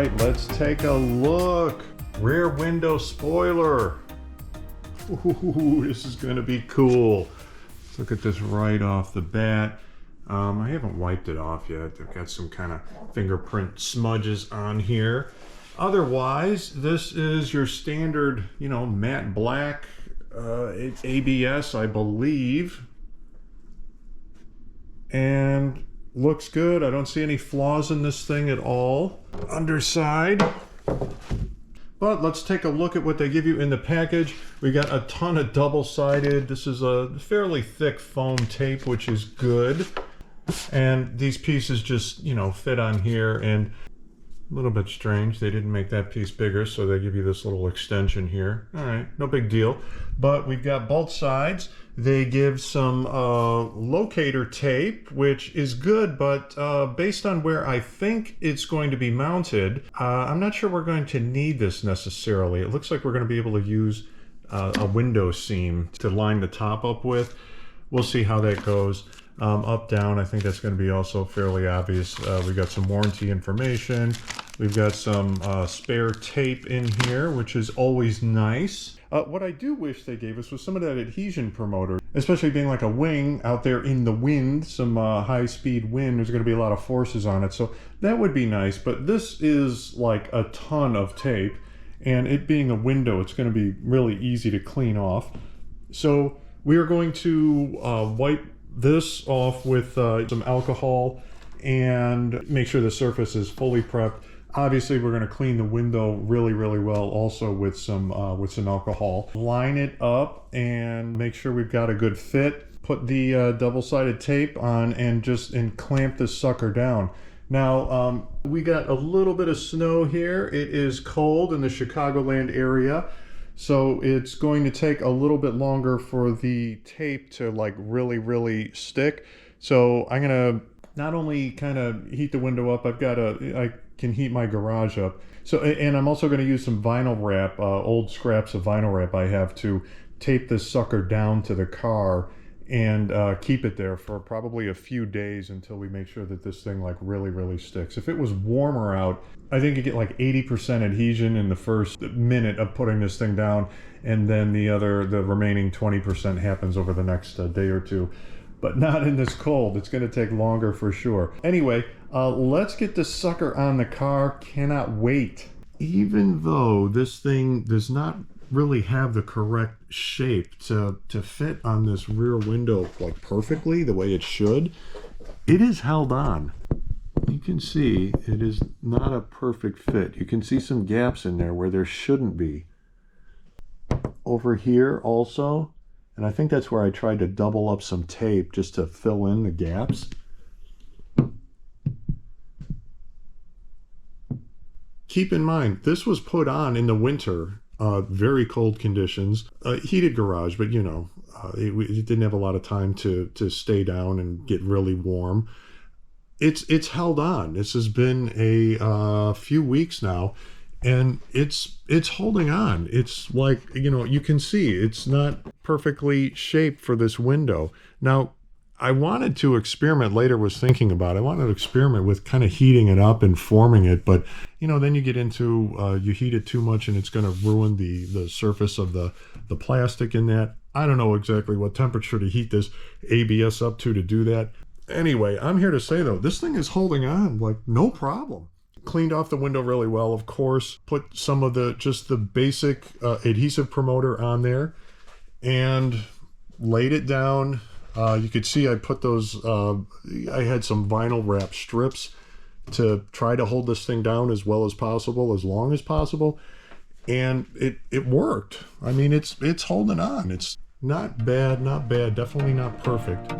right, let's take a look. Rear window spoiler. Ooh, this is gonna be cool. Let's look at this right off the bat. I haven't wiped it off yet. I've got some kind of fingerprint smudges on here. Otherwise, this is your standard, you know, matte black. It's ABS, I believe. And looks good. I don't see any flaws in this thing at all. Underside. But let's take a look at what they give you in the package. We got a ton of double-sided. This is a fairly thick foam tape, which is good. And these pieces just, you know, fit on here, and a little bit strange. They didn't make that piece bigger, so they give you this little extension here. All right, no big deal. But we've got both sides. They give some locator tape, which is good, but based on where I think it's going to be mounted, I'm not sure we're going to need this necessarily. It looks like we're going to be able to use a window seam to line the top up with. We'll see how that goes. Up, down, I think that's going to be also fairly obvious. We've got some warranty information. We've got some spare tape in here, which is always nice. What I do wish they gave us was some of that adhesion promoter, especially being like a wing out there in the wind, some high-speed wind. There's going to be a lot of forces on it, so that would be nice. But this is like a ton of tape, and it being a window, it's going to be really easy to clean off. So we are going to wipe this off with some alcohol and make sure the surface is fully prepped. Obviously, we're going to clean the window really, really well also with some alcohol. Line it up and make sure we've got a good fit. Put the double-sided tape on and clamp this sucker down. Now, we got a little bit of snow here. It is cold in the Chicagoland area, so it's going to take a little bit longer for the tape to like really, really stick. So I'm going to not only kind of heat the window up, I can heat my garage up. So, and I'm also going to use some vinyl wrap, old scraps of vinyl wrap I have, to tape this sucker down to the car and keep it there for probably a few days until we make sure that this thing like really, really sticks. If it was warmer out, I think you get like 80% adhesion in the first minute of putting this thing down, and then the remaining 20% happens over the next day or two. But not in this cold. It's going to take longer for sure. Anyway, let's get this sucker on the car. Cannot wait. Even though this thing does not really have the correct shape to fit on this rear window like perfectly the way it should, it is held on. You can see it is not a perfect fit. You can see some gaps in there where there shouldn't be. Over here also. And I think that's where I tried to double up some tape just to fill in the gaps. Keep in mind, this was put on in the winter, very cold conditions, heated garage, but you know, it didn't have a lot of time to stay down and get really warm. It's held on. This has been a few weeks now. And it's holding on. It's like, you know, you can see it's not perfectly shaped for this window. Now, I wanted to experiment, later was thinking about it, I wanted to experiment with kind of heating it up and forming it, but, you know, then you get into, you heat it too much and it's going to ruin the surface of the plastic in that. I don't know exactly what temperature to heat this ABS up to do that. Anyway, I'm here to say, though, this thing is holding on like no problem. Cleaned off the window really well, of course. Put some of just the basic adhesive promoter on there and laid it down. You could see I put those, I had some vinyl wrap strips to try to hold this thing down as well as possible, as long as possible. And it worked. I mean, it's holding on. It's not bad, definitely not perfect.